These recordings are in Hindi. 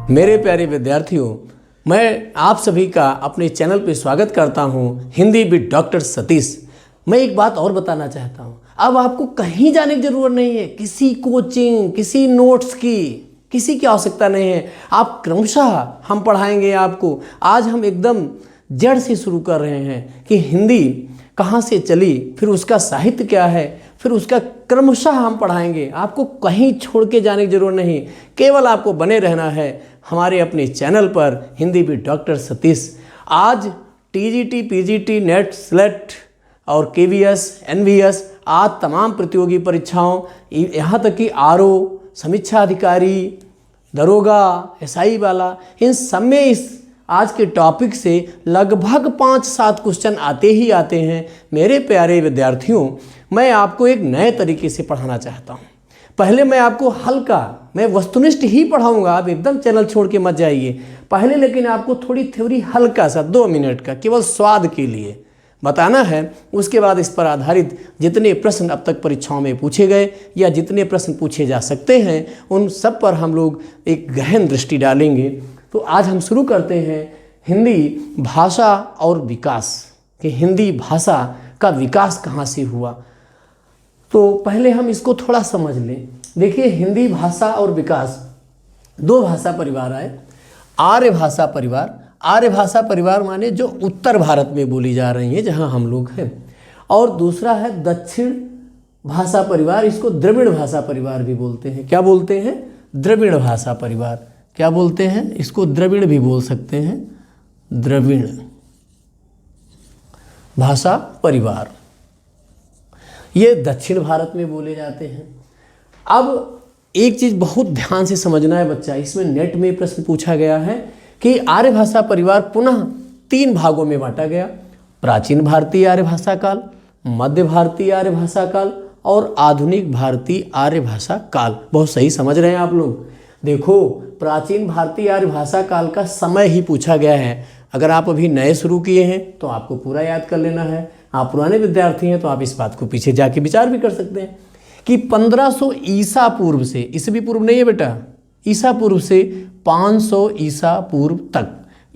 मेरे प्यारे विद्यार्थियों, मैं आप सभी का अपने चैनल पे स्वागत करता हूँ हिंदी विद डॉक्टर सतीश। मैं एक बात और बताना चाहता हूँ, अब आपको कहीं जाने की ज़रूरत नहीं है, किसी कोचिंग, किसी नोट्स की, किसी की आवश्यकता नहीं है। आप क्रमशः हम पढ़ाएंगे आपको। आज हम एकदम जड़ से शुरू कर रहे हैं कि हिंदी कहाँ से चली, फिर उसका साहित्य क्या है, फिर उसका क्रमशः हम पढ़ाएंगे। आपको कहीं छोड़ के जाने की जरूरत नहीं, केवल आपको बने रहना है हमारे अपने चैनल पर हिंदी विद डॉक्टर सतीश। आज टीजीटी, पीजीटी, नेट, स्लेट और केवीएस, एनवीएस आज तमाम प्रतियोगी परीक्षाओं, यहाँ तक कि आरओ, समीक्षा अधिकारी, दरोगा, एसआई वाला, इन सब में इस आज के टॉपिक से लगभग 5-7 क्वेश्चन आते ही आते हैं। मेरे प्यारे विद्यार्थियों, मैं आपको एक नए तरीके से पढ़ाना चाहता हूँ। पहले मैं आपको हल्का, मैं वस्तुनिष्ठ ही पढ़ाऊँगा, आप एकदम चैनल छोड़ के मत जाइए पहले, लेकिन आपको थोड़ी थ्योरी हल्का सा 2 मिनट का केवल स्वाद के लिए बताना है। उसके बाद इस पर आधारित जितने प्रश्न अब तक परीक्षाओं में पूछे गए या जितने प्रश्न पूछे जा सकते हैं, उन सब पर हम लोग एक गहन दृष्टि डालेंगे। तो आज हम शुरू करते हैं हिंदी भाषा और विकास, कि हिंदी भाषा का विकास कहाँ से हुआ। तो पहले हम इसको थोड़ा समझ लें। देखिए, हिंदी भाषा और विकास 2 भाषा परिवार आए। आर्य भाषा परिवार, आर्य भाषा परिवार माने जो उत्तर भारत में बोली जा रही है, जहाँ हम लोग हैं, और दूसरा है दक्षिण भाषा परिवार। इसको द्रविड़ भाषा परिवार भी बोलते हैं। क्या बोलते हैं? द्रविड़ भाषा परिवार। क्या बोलते हैं? इसको द्रविड़ भी बोल सकते हैं, द्रविड़ भाषा परिवार। ये दक्षिण भारत में बोले जाते हैं। अब एक चीज़ बहुत ध्यान से समझना है बच्चा, इसमें नेट में प्रश्न पूछा गया है कि आर्य भाषा परिवार पुनः 3 भागों में बांटा गया। प्राचीन भारतीय आर्य भाषा काल, मध्य भारतीय आर्य भाषा काल और आधुनिक भारतीय आर्य भाषा काल। बहुत सही समझ रहे हैं आप लोग। देखो, प्राचीन भारतीय आर्य भाषा काल का समय ही पूछा गया है। अगर आप अभी नए शुरू किए हैं तो आपको पूरा याद कर लेना है। आप पुराने विद्यार्थी हैं तो आप इस बात को पीछे जाके विचार भी कर सकते हैं कि 1500 ईसा पूर्व से, ईसवी पूर्व नहीं है बेटा, ईसा पूर्व से 500 ईसा पूर्व तक,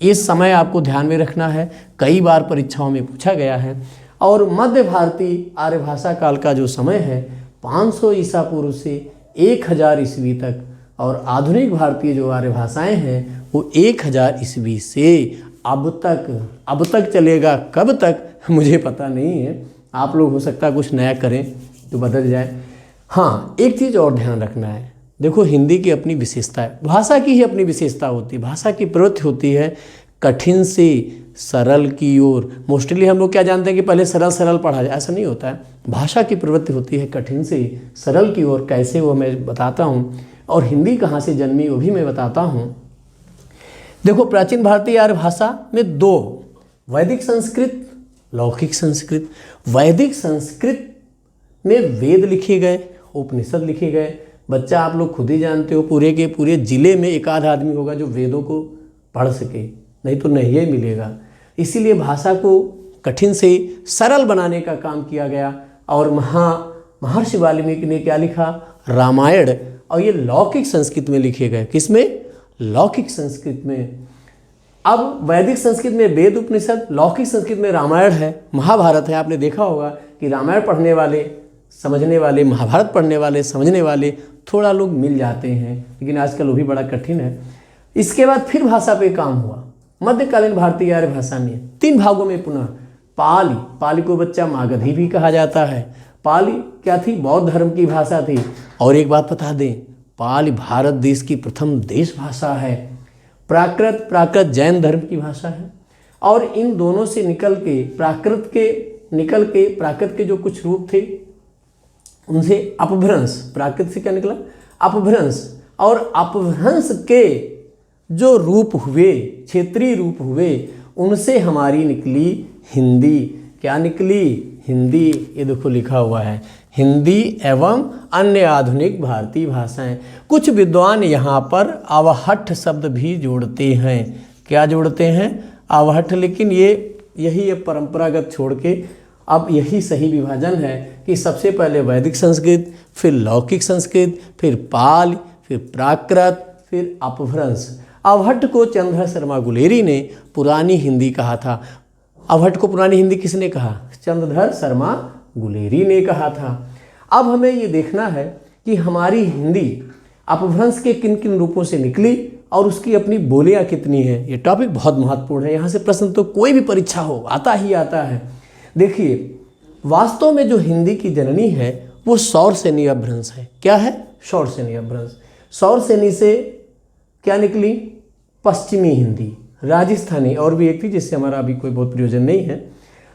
ये समय आपको ध्यान में रखना है। कई बार परीक्षाओं में पूछा गया है। और मध्य भारतीय आर्य भाषा काल का जो समय है 500 ईसा पूर्व से 1000 ईस्वी तक, और आधुनिक भारतीय जो आर्य भाषाएं हैं वो 1000 ईस्वी से अब तक चलेगा। कब तक मुझे पता नहीं है, आप लोग हो सकता है कुछ नया करें तो बदल जाए। हाँ, एक चीज़ और ध्यान रखना है। देखो, हिंदी की अपनी विशेषता है, भाषा की ही अपनी विशेषता होती है। भाषा की प्रवृत्ति होती है कठिन से सरल की ओर। मोस्टली हम लोग क्या जानते हैं कि पहले सरल पढ़ा जाए, ऐसा नहीं होता है। भाषा की प्रवृत्ति होती है कठिन से सरल की ओर। कैसे, वो मैं बताता हूँ। और हिंदी कहाँ से जन्मी वो भी मैं बताता हूँ। देखो, प्राचीन भारतीय आर्य भाषा में 2, वैदिक संस्कृत, लौकिक संस्कृत। वैदिक संस्कृत में वेद लिखे गए, उपनिषद लिखे गए। बच्चा, आप लोग खुद ही जानते हो, पूरे के पूरे जिले में एक आध आदमी होगा जो वेदों को पढ़ सके, नहीं तो नहीं ही मिलेगा। इसीलिए भाषा को कठिन से सरल बनाने का काम किया गया। और महर्षि वाल्मीकि ने क्या लिखा? रामायण। और ये लौकिक संस्कृत में लिखे गए। किसमें? लौकिक संस्कृत में। अब वैदिक संस्कृत में वेद, उपनिषद, लौकिक संस्कृत में रामायण है, महाभारत है। आपने देखा होगा कि रामायण पढ़ने वाले, समझने वाले, महाभारत पढ़ने वाले, समझने वाले थोड़ा लोग मिल जाते हैं, लेकिन आजकल वो भी बड़ा कठिन है। इसके बाद फिर भाषा पे काम हुआ। मध्यकालीन भारतीय आर्य भाषा में 3 भागों में पुनः पाली। पाली को बच्चा मागधी भी कहा जाता है। पाली क्या थी? बौद्ध धर्म की भाषा थी। और एक बात बता दें, पाली भारत देश की प्रथम देश भाषा है। प्राकृत जैन धर्म की भाषा है। और इन दोनों से निकल के प्राकृत के जो कुछ रूप थे उनसे अपभ्रंश, प्राकृत से क्या निकला? अपभ्रंश। और अपभ्रंश के जो रूप हुए, क्षेत्रीय रूप हुए, उनसे हमारी निकली हिंदी। क्या निकली? हिंदी। ये देखो लिखा हुआ है, हिंदी एवं अन्य आधुनिक भारतीय भाषाएं। कुछ विद्वान यहाँ पर अवहट्ठ शब्द भी जोड़ते हैं। क्या जोड़ते हैं? अवहट्ठ। लेकिन यही परंपरागत छोड़ के अब यही सही विभाजन है कि सबसे पहले वैदिक संस्कृत, फिर लौकिक संस्कृत, फिर पाल, फिर प्राकृत, फिर अपभ्रंश। अवहट्ट को चंद्रधर शर्मा गुलेरी ने पुरानी हिंदी कहा था। अवहट्ट को पुरानी हिंदी किसने कहा? चंद्रधर शर्मा गुलेरी ने कहा था। अब हमें ये देखना है कि हमारी हिंदी अपभ्रंश के किन किन रूपों से निकली और उसकी अपनी बोलियां कितनी हैं। ये टॉपिक बहुत महत्वपूर्ण है, यहाँ से प्रश्न तो कोई भी परीक्षा हो आता ही आता है। देखिए, वास्तव में जो हिंदी की जननी है वो सौरसेनी अपभ्रंश है। क्या है? सौरसेनी अपभ्रंश। सौरसेनी से क्या निकली? पश्चिमी हिंदी, राजस्थानी और भी एक थी जिससे हमारा अभी कोई बहुत प्रयोजन नहीं है।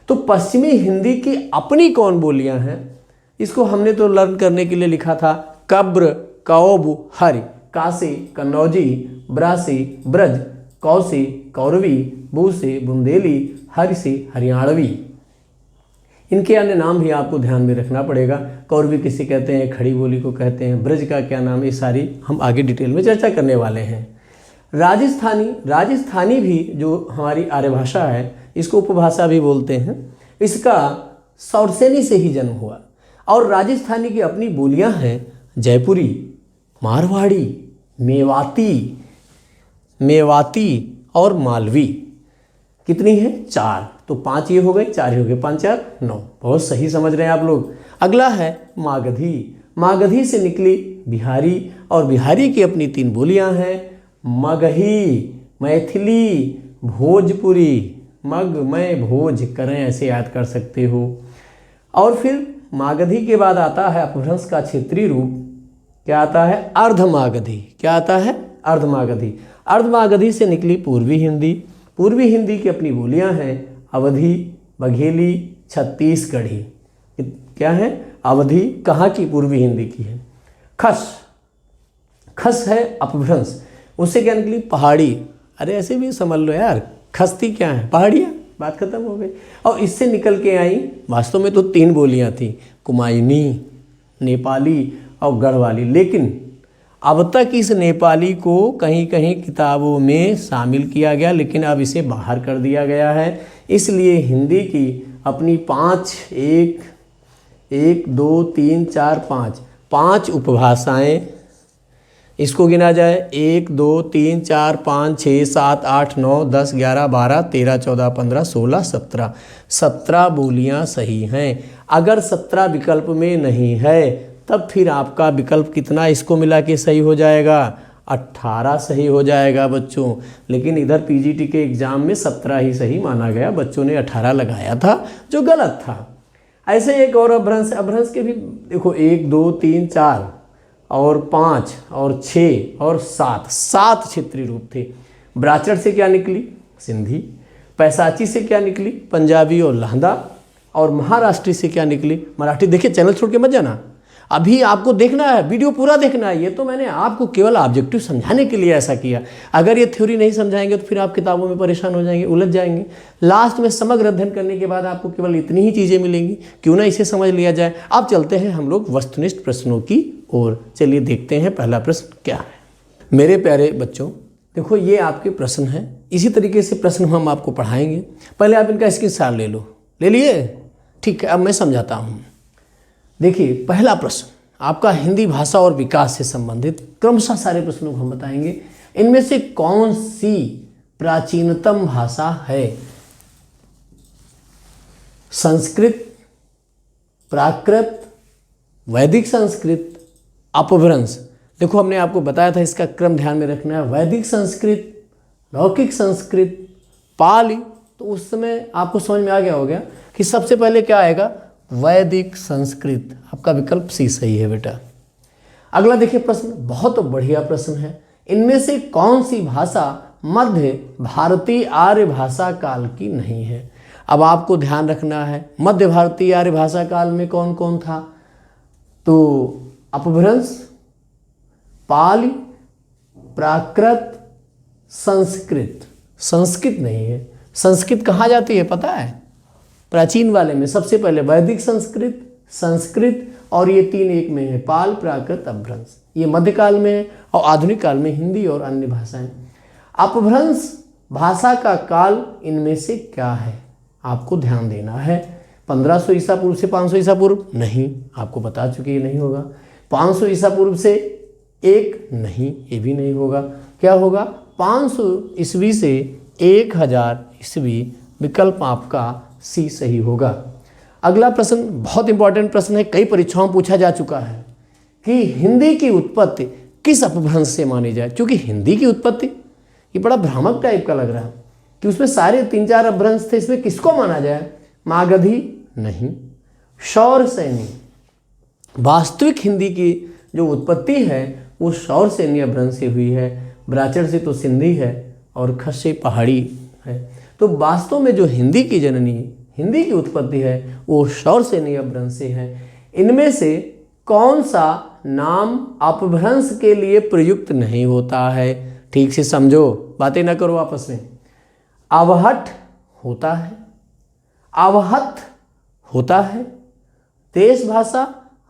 तो पश्चिमी हिंदी की अपनी कौन बोलियां हैं, इसको हमने तो लर्न करने के लिए लिखा था। कब्र, कौब, हरि, काशी, कन्नौजी, ब्रासी, ब्रज, कौसी, कौरवी, बूसे, बुंदेली, हरिसी, हरियाणवी। इनके अन्य नाम भी आपको ध्यान में रखना पड़ेगा। कौरवी किसे कहते हैं, खड़ी बोली को कहते हैं, ब्रज का क्या नाम, ये सारी हम आगे डिटेल में चर्चा करने वाले हैं। राजस्थानी भी जो हमारी आर्य भाषा है, इसको उपभाषा भी बोलते हैं। इसका सौरसेनी से ही जन्म हुआ और राजस्थानी की अपनी बोलियां हैं जयपुरी, मारवाड़ी, मेवाती और मालवी। कितनी है? 4। तो 5 ये हो गए, 4 ये हो गए, 5 4 9। बहुत सही समझ रहे हैं आप लोग। अगला है मागधी। मागधी से निकली बिहारी और बिहारी की अपनी 3 बोलियां हैं मगही, मैथिली, भोजपुरी। मग, मैं, भोज करें, ऐसे याद कर सकते हो। और फिर मागधी के बाद आता है अपभ्रंश का क्षेत्रीय रूप। क्या आता है? अर्धमागधी। क्या आता है? अर्धमागधी। अर्धमागधी से निकली पूर्वी हिंदी। पूर्वी हिंदी की अपनी बोलियां हैं अवधी, बघेली, छत्तीसगढ़ी। क्या है? अवधी कहाँ की? पूर्वी हिंदी की है। खस है अपभ्रंश। उससे क्या निकली? पहाड़ी। अरे ऐसे भी समझ लो यार, खस्ती क्या है? पहाड़ियाँ। बात खत्म हो गई। और इससे निकल के आई, वास्तव में तो 3 बोलियां थी, कुमायूनी, नेपाली और गढ़वाली। लेकिन अब तक इस नेपाली को कहीं कहीं किताबों में शामिल किया गया, लेकिन अब इसे बाहर कर दिया गया है। इसलिए हिंदी की अपनी 5 उपभाषाएं, इसको गिना जाए 1 2 3 4 5 6 7 8 9 10 11 12 13 14 15 16 17 17 बोलियां सही हैं। अगर 17 विकल्प में नहीं है तब फिर आपका विकल्प कितना इसको मिला के सही हो जाएगा? 18 सही हो जाएगा बच्चों। लेकिन इधर पीजीटी के एग्ज़ाम में 17 ही सही माना गया, बच्चों ने 18 लगाया था जो गलत था। ऐसे एक और अपभ्रंश के भी देखो 1 2 3 4 और 5 और 6 और 7 क्षेत्रीय रूप थे। ब्राचड़ से क्या निकली? सिंधी। पैसाची से क्या निकली? पंजाबी और लहंदा। और महाराष्ट्री से क्या निकली? मराठी। देखिए, चैनल छोड़ के मत जाना, अभी आपको देखना है, वीडियो पूरा देखना है। ये तो मैंने आपको केवल ऑब्जेक्टिव समझाने के लिए ऐसा किया। अगर ये थ्योरी नहीं समझाएंगे तो फिर आप किताबों में परेशान हो जाएंगे, उलझ जाएंगे। लास्ट में समग्र अध्ययन करने के बाद आपको केवल इतनी ही चीज़ें मिलेंगी। क्यों ना इसे समझ लिया जाए। अब चलते हैं हम लोग वस्तुनिष्ठ प्रश्नों की ओर। चलिए देखते हैं पहला प्रश्न क्या है। मेरे प्यारे बच्चों, देखो ये आपके प्रश्न हैं। इसी तरीके से प्रश्न हम आपको पढ़ाएंगे। पहले आप इनका स्क्रीनशॉट ले लो। ले लिए? ठीक है, अब मैं समझाता हूँ। देखिए, पहला प्रश्न आपका हिंदी भाषा और विकास से संबंधित क्रमशः सारे प्रश्नों को हम बताएंगे। इनमें से कौन सी प्राचीनतम भाषा है? संस्कृत, प्राकृत, वैदिक संस्कृत, अपभ्रंश। देखो, हमने आपको बताया था, इसका क्रम ध्यान में रखना है। वैदिक संस्कृत, लौकिक संस्कृत, पाली। तो उस समय आपको समझ में आ गया होगा कि सबसे पहले क्या आएगा? वैदिक संस्कृत। आपका विकल्प सी सही है बेटा। अगला देखिए प्रश्न, बहुत बढ़िया प्रश्न है। इनमें से कौन सी भाषा मध्य भारतीय आर्य भाषा काल की नहीं है? अब आपको ध्यान रखना है, मध्य भारतीय आर्य भाषा काल में कौन कौन था? तो अपभ्रंश, पाली, प्राकृत, संस्कृत। संस्कृत नहीं है। संस्कृत कहाँ जाती है पता है? प्राचीन वाले में सबसे पहले वैदिक संस्कृत, संस्कृत और ये 3 एक में है, पाल, प्राकृत, अपभ्रंश। ये मध्यकाल में है और आधुनिक काल में हिंदी और अन्य भाषाएं। अपभ्रंश भाषा का काल इनमें से क्या है? आपको ध्यान देना है। 1500 ईसा पूर्व से 500 ईसा पूर्व नहीं, आपको बता चुके ये नहीं होगा। 500 ईसा पूर्व से 1 नहीं, ये भी नहीं होगा। क्या होगा? 500 ईस्वी से 1000 ईस्वी, विकल्प आपका सी सही होगा। अगला प्रश्न बहुत इंपॉर्टेंट प्रश्न है, कई परीक्षाओं में पूछा जा चुका है कि हिंदी की उत्पत्ति किस अपभ्रंश से मानी जाए। क्योंकि हिंदी की उत्पत्ति ये बड़ा भ्रामक टाइप का लग रहा है कि उसमें सारे 3-4 अपभ्रंश थे, इसमें किसको माना जाए? मागधी नहीं, शौरसेनी। वास्तविक हिंदी की जो उत्पत्ति है वो शौरसेनी अपभ्रंश से हुई है। ब्राचर से तो सिंधी है और खस से पहाड़ी है। तो वास्तव में जो हिंदी की जननी, हिंदी की उत्पत्ति है वो शौरसेनी अपभ्रंश से है। इनमें से कौन सा नाम अपभ्रंश के लिए प्रयुक्त नहीं होता है? ठीक से समझो, बातें ना करो आपस में। अवहट होता है, अवहत होता है, देश भाषा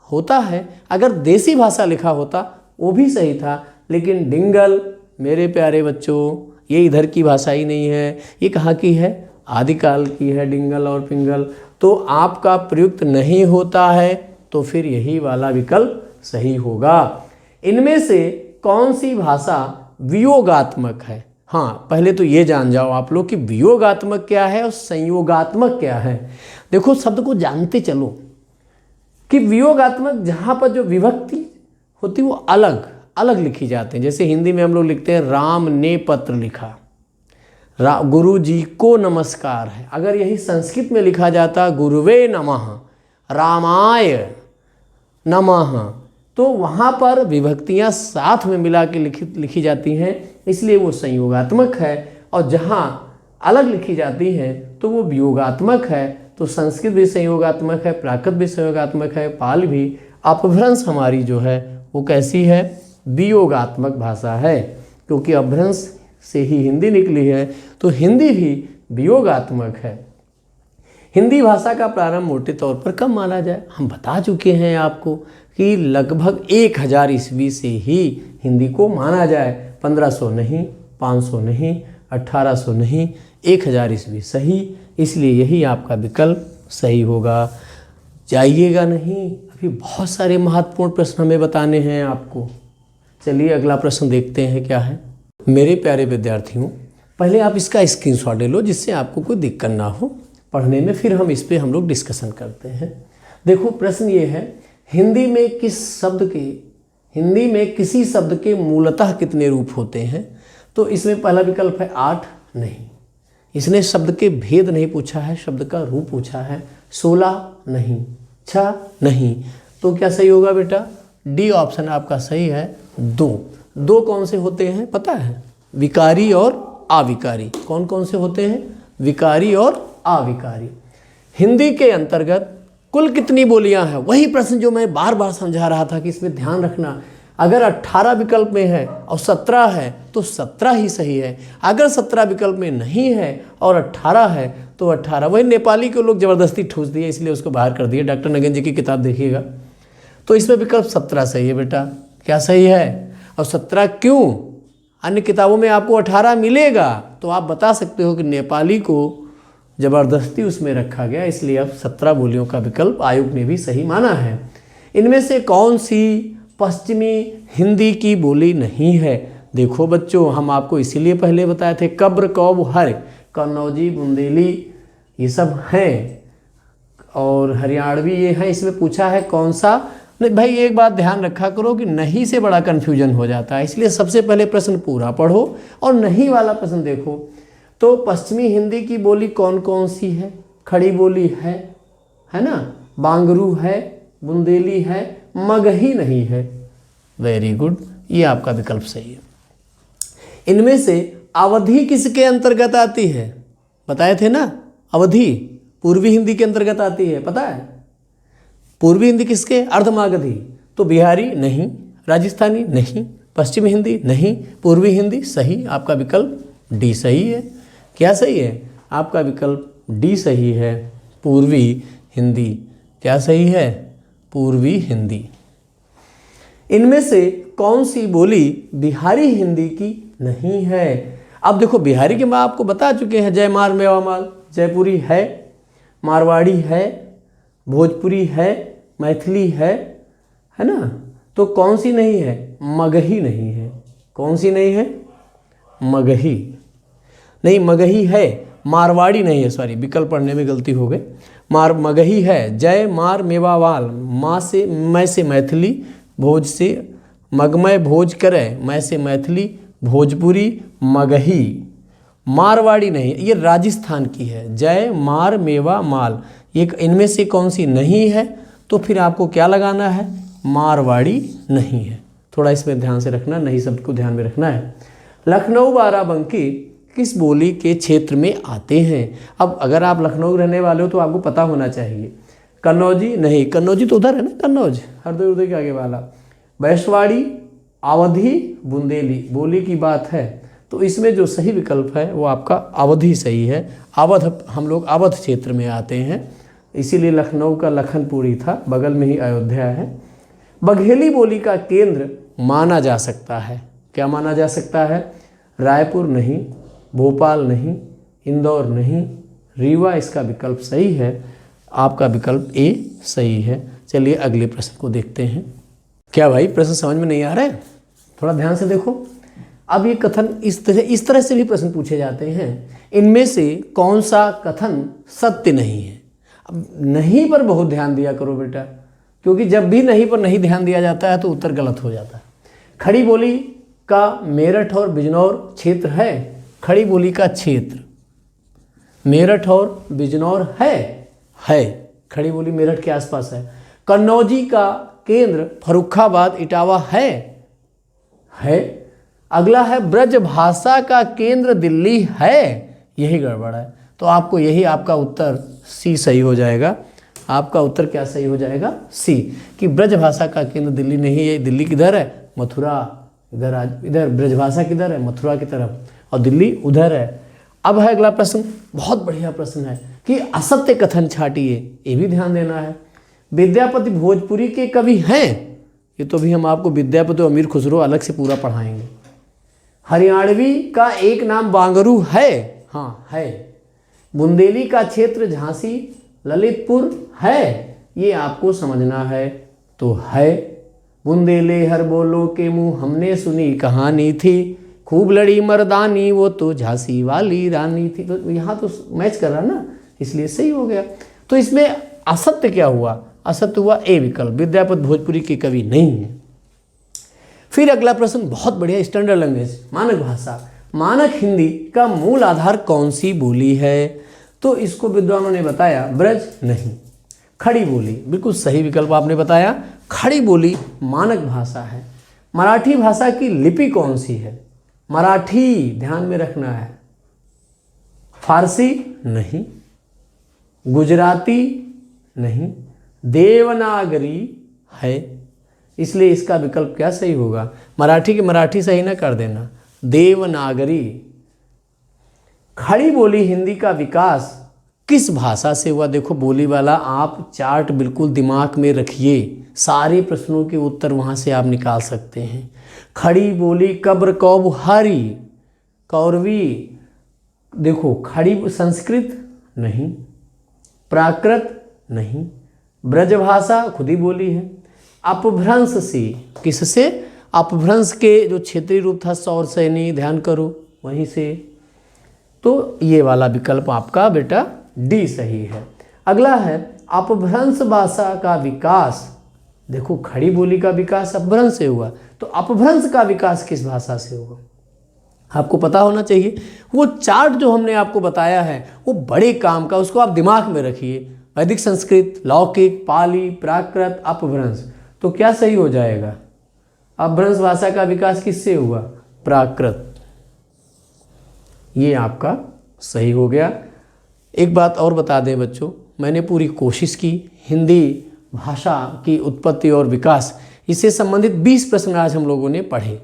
होता है। अगर देसी भाषा लिखा होता वो भी सही था, लेकिन डिंगल मेरे प्यारे बच्चों ये इधर की भाषा ही नहीं है, ये कहाँ की है? आदिकाल की है, डिंगल और पिंगल। तो आपका प्रयुक्त नहीं होता है, तो फिर यही वाला विकल्प सही होगा। इनमें से कौन सी भाषा वियोगात्मक है? हाँ, पहले तो ये जान जाओ आप लोग कि वियोगात्मक क्या है और संयोगात्मक क्या है। देखो, शब्द को जानते चलो कि वियोगात्मक जहाँ पर जो विभक्ति होती वो अलग अलग लिखी जाती है। जैसे हिंदी में हम लोग लिखते हैं राम ने पत्र लिखा, गुरु जी को नमस्कार है। अगर यही संस्कृत में लिखा जाता गुरुवे नमः, रामाय नमः, तो वहाँ पर विभक्तियाँ साथ में मिला के लिखी जाती हैं, इसलिए वो संयोगात्मक है। और जहाँ अलग लिखी जाती हैं तो वो वियोगात्मक है। तो संस्कृत भी संयोगात्मक है, प्राकृत भी संयोगात्मक है, पाल भी। अपभ्रंश हमारी जो है वो कैसी है? वियोगात्मक भाषा है, क्योंकि अपभ्रंश से ही हिंदी निकली है, तो हिंदी भी वियोगात्मक है। हिंदी भाषा का प्रारंभ मोटे तौर पर कब माना जाए? हम बता चुके हैं आपको कि लगभग 1000 ईस्वी से ही हिंदी को माना जाए। 1500 नहीं, 500 नहीं, 1800 नहीं, 1000 ईस्वी सही। इसलिए यही आपका विकल्प सही होगा। जाइएगा नहीं, अभी बहुत सारे महत्वपूर्ण प्रश्न हमें बताने हैं आपको। चलिए अगला प्रश्न देखते हैं क्या है। मेरे प्यारे विद्यार्थियों, पहले आप इसका स्क्रीनशॉट ले लो जिससे आपको कोई दिक्कत ना हो पढ़ने में, फिर हम इस पे हम लोग डिस्कशन करते हैं। देखो, प्रश्न ये है, हिंदी में किसी शब्द के मूलतः कितने रूप होते हैं? तो इसमें पहला विकल्प है 8 नहीं, इसने शब्द के भेद नहीं पूछा है, शब्द का रूप पूछा है। 16 नहीं, 6 नहीं, तो क्या सही होगा बेटा? डी ऑप्शन आपका सही है। 2 कौन से होते हैं पता है? विकारी और अविकारी। कौन कौन से होते हैं? विकारी और अविकारी। हिंदी के अंतर्गत कुल कितनी बोलियां हैं? वही प्रश्न जो मैं बार बार समझा रहा था कि इसमें ध्यान रखना। अगर 18 विकल्प में है और 17 है तो 17 ही सही है। अगर 17 विकल्प में नहीं है और 18 है तो 18। वही नेपाली को लोग ज़बरदस्ती ठूस दिए, इसलिए उसको बाहर कर दिए। डॉक्टर नगेन जी की किताब देखिएगा, तो इसमें विकल्प 17 सही है बेटा। क्या सही है? और 17 क्यों? अन्य किताबों में आपको 18 मिलेगा, तो आप बता सकते हो कि नेपाली को ज़बरदस्ती उसमें रखा गया, इसलिए अब 17 बोलियों का विकल्प आयोग ने भी सही माना है। इनमें से कौन सी पश्चिमी हिंदी की बोली नहीं है? देखो बच्चों, हम आपको इसीलिए पहले बताए थे, कब्र, कौब, हर, कन्नौजी, बुंदेली ये सब हैं और हरियाणवी ये हैं। इसमें पूछा है कौन सा? नहीं भाई, एक बात ध्यान रखा करो कि नहीं से बड़ा कन्फ्यूजन हो जाता है, इसलिए सबसे पहले प्रश्न पूरा पढ़ो और नहीं वाला प्रश्न देखो। तो पश्चिमी हिंदी की बोली कौन कौन सी है? खड़ी बोली है ना, बांगरू है, बुंदेली है, मगही नहीं है। वेरी गुड, ये आपका विकल्प सही है। इनमें से अवधी किसके अंतर्गत आती है? बताए थे ना, अवधी पूर्वी हिंदी के अंतर्गत आती है, पता है? पूर्वी हिंदी किसके? अर्धमागधी। तो बिहारी नहीं, राजस्थानी नहीं, पश्चिमी हिंदी नहीं, पूर्वी हिंदी सही। आपका विकल्प डी सही है। क्या सही है? आपका विकल्प डी सही है, पूर्वी हिंदी। क्या सही है? पूर्वी हिंदी। इनमें से कौन सी बोली बिहारी हिंदी की नहीं है? अब देखो, बिहारी के मैं आपको बता चुके हैं, जयमार मेवामाल, जयपुरी है, मारवाड़ी है, भोजपुरी है, मैथिली है ना। तो कौन सी नहीं है? मगही नहीं है। कौन सी नहीं है? मगही नहीं, मगही है, मारवाड़ी नहीं है, सॉरी विकल्प पढ़ने में गलती हो गई। मगही है। जय मार मेवावाल, माँ से मैं से मैथिली, भोज से मगमय भोज करे, मैं से मैथिली, भोजपुरी मगही। मारवाड़ी नहीं, ये राजस्थान की है। जय मार मेवा माल, ये इनमें से कौन सी नहीं है? तो फिर आपको क्या लगाना है? मारवाड़ी नहीं है। थोड़ा इसमें ध्यान से रखना, नहीं शब्द को ध्यान में रखना है। लखनऊ बाराबंकी किस बोली के क्षेत्र में आते हैं? अब अगर आप लखनऊ रहने वाले हो तो आपको पता होना चाहिए। कन्नौजी नहीं, कन्नौजी तो उधर है ना, कन्नौज हरदोई उदय के आगे वाला। वैश्यवाड़ी, अवधी, बुंदेली बोली की बात है, तो इसमें जो सही विकल्प है वो आपका अवधी सही है। अवध, हम लोग अवध क्षेत्र में आते हैं, इसीलिए लखनऊ का लखनपुरी था, बगल में ही अयोध्या है। बघेली बोली का केंद्र माना जा सकता है, क्या माना जा सकता है? रायपुर नहीं, भोपाल नहीं, इंदौर नहीं, रीवा इसका विकल्प सही है। आपका विकल्प ए सही है। चलिए अगले प्रश्न को देखते हैं। क्या भाई प्रश्न समझ में नहीं आ रहा है? थोड़ा ध्यान से देखो। अब ये कथन इस तरह से भी प्रश्न पूछे जाते हैं, इनमें से कौन सा कथन सत्य नहीं है? अब नहीं पर बहुत ध्यान दिया करो बेटा, क्योंकि जब भी नहीं पर नहीं ध्यान दिया जाता है तो उत्तर गलत हो जाता है। खड़ी बोली का मेरठ और बिजनौर क्षेत्र है। खड़ी बोली का क्षेत्र मेरठ और बिजनौर है। खड़ी बोली मेरठ के आसपास है। कन्नौजी का केंद्र फर्रुखाबाद इटावा है। अगला है ब्रज भाषा का केंद्र दिल्ली है। यही गड़बड़ है, तो आपको यही आपका उत्तर सी सही हो जाएगा। आपका उत्तर क्या सही हो जाएगा? सी, कि ब्रज भाषा का केंद्र दिल्ली नहीं है। दिल्ली किधर है? मथुरा। इधर ब्रजभाषा किधर है? मथुरा की तरफ, और दिल्ली उधर है। अब है अगला प्रश्न, बहुत बढ़िया प्रश्न है कि असत्य कथन छाटिए, ये भी ध्यान देना है। विद्यापति भोजपुरी के कवि हैं, ये तो भी हम आपको विद्यापति और अमीर खुसरो अलग से पूरा पढ़ाएंगे। हरियाणवी का एक नाम बांगरू है, हाँ है। बुंदेली का क्षेत्र झांसी ललितपुर है, ये आपको समझना है, तो है। बुंदेले हर बोलो के मुँह हमने सुनी कहानी थी, खूब लड़ी मर्दानी वो तो झांसी वाली रानी थी। तो यहाँ तो मैच कर रहा ना, इसलिए सही हो गया। तो इसमें असत्य क्या हुआ? असत्य हुआ ए विकल्प, विद्यापति भोजपुरी के कवि नहीं है। फिर अगला प्रश्न बहुत बढ़िया, स्टैंडर्ड लैंग्वेज, मानक भाषा। मानक हिंदी का मूल आधार कौन सी बोली है? तो इसको विद्वानों ने बताया ब्रज नहीं, खड़ी बोली, बिल्कुल सही विकल्प आपने बताया। खड़ी बोली मानक भाषा है। मराठी भाषा की लिपि कौन सी है? मराठी ध्यान में रखना है। फारसी नहीं, गुजराती नहीं, देवनागरी है, इसलिए इसका विकल्प क्या सही होगा? मराठी की मराठी सही ना कर देना, देवनागरी। खड़ी बोली हिंदी का विकास किस भाषा से हुआ? देखो बोली वाला, आप चार्ट बिल्कुल दिमाग में रखिए, सारे प्रश्नों के उत्तर वहाँ से आप निकाल सकते हैं। खड़ी बोली कब्र कौबहारी कौरवी, देखो खड़ी संस्कृत नहीं, प्राकृत नहीं, ब्रजभाषा खुद ही बोली है। अपभ्रंश से, किससे? अपभ्रंश के जो क्षेत्रीय रूप था सौर सैनी, ध्यान करो वहीं से। तो ये वाला विकल्प आपका बेटा डी सही है। अगला है अपभ्रंश भाषा का विकास। देखो खड़ी बोली का विकास अपभ्रंश से हुआ, तो अपभ्रंश का विकास किस भाषा से होगा? आपको पता होना चाहिए। वो चार्ट जो हमने आपको बताया है वो बड़े काम का, उसको आप दिमाग में रखिए। वैदिक संस्कृत, लौकिक, पाली, प्राकृत, अपभ्रंश, तो क्या सही हो जाएगा? अपभ्रंश भाषा का विकास किससे हुआ? प्राकृत। ये आपका सही हो गया। एक बात और बता दें बच्चों, मैंने पूरी कोशिश की हिंदी भाषा की उत्पत्ति और विकास, इससे संबंधित 20 प्रश्न आज हम लोगों ने पढ़े।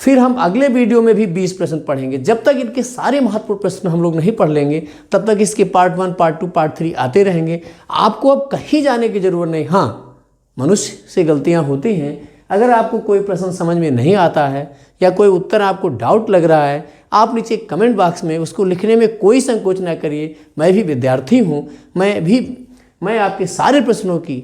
फिर हम अगले वीडियो में भी 20 प्रश्न पढ़ेंगे। जब तक इनके सारे महत्वपूर्ण प्रश्न हम लोग नहीं पढ़ लेंगे तब तक इसके पार्ट 1, पार्ट 2, पार्ट 3 आते रहेंगे। आपको अब कहीं जाने की ज़रूरत नहीं। हाँ, मनुष्य से गलतियाँ होती हैं। अगर आपको कोई प्रश्न समझ में नहीं आता है या कोई उत्तर आपको डाउट लग रहा है, आप नीचे कमेंट बॉक्स में उसको लिखने में कोई संकोच ना करिए। मैं भी विद्यार्थी हूँ, मैं आपके सारे प्रश्नों की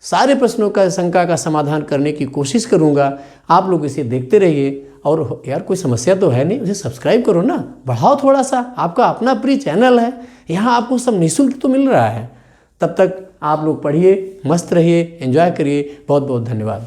सारे प्रश्नों का शंका का समाधान करने की कोशिश करूँगा। आप लोग इसे देखते रहिए। और यार कोई समस्या तो है नहीं, उसे सब्सक्राइब करो ना, बढ़ाओ थोड़ा सा, आपका अपना प्री चैनल है, यहाँ आपको सब निःशुल्क तो मिल रहा है। तब तक आप लोग पढ़िए, मस्त रहिए, एंजॉय करिए। बहुत बहुत धन्यवाद।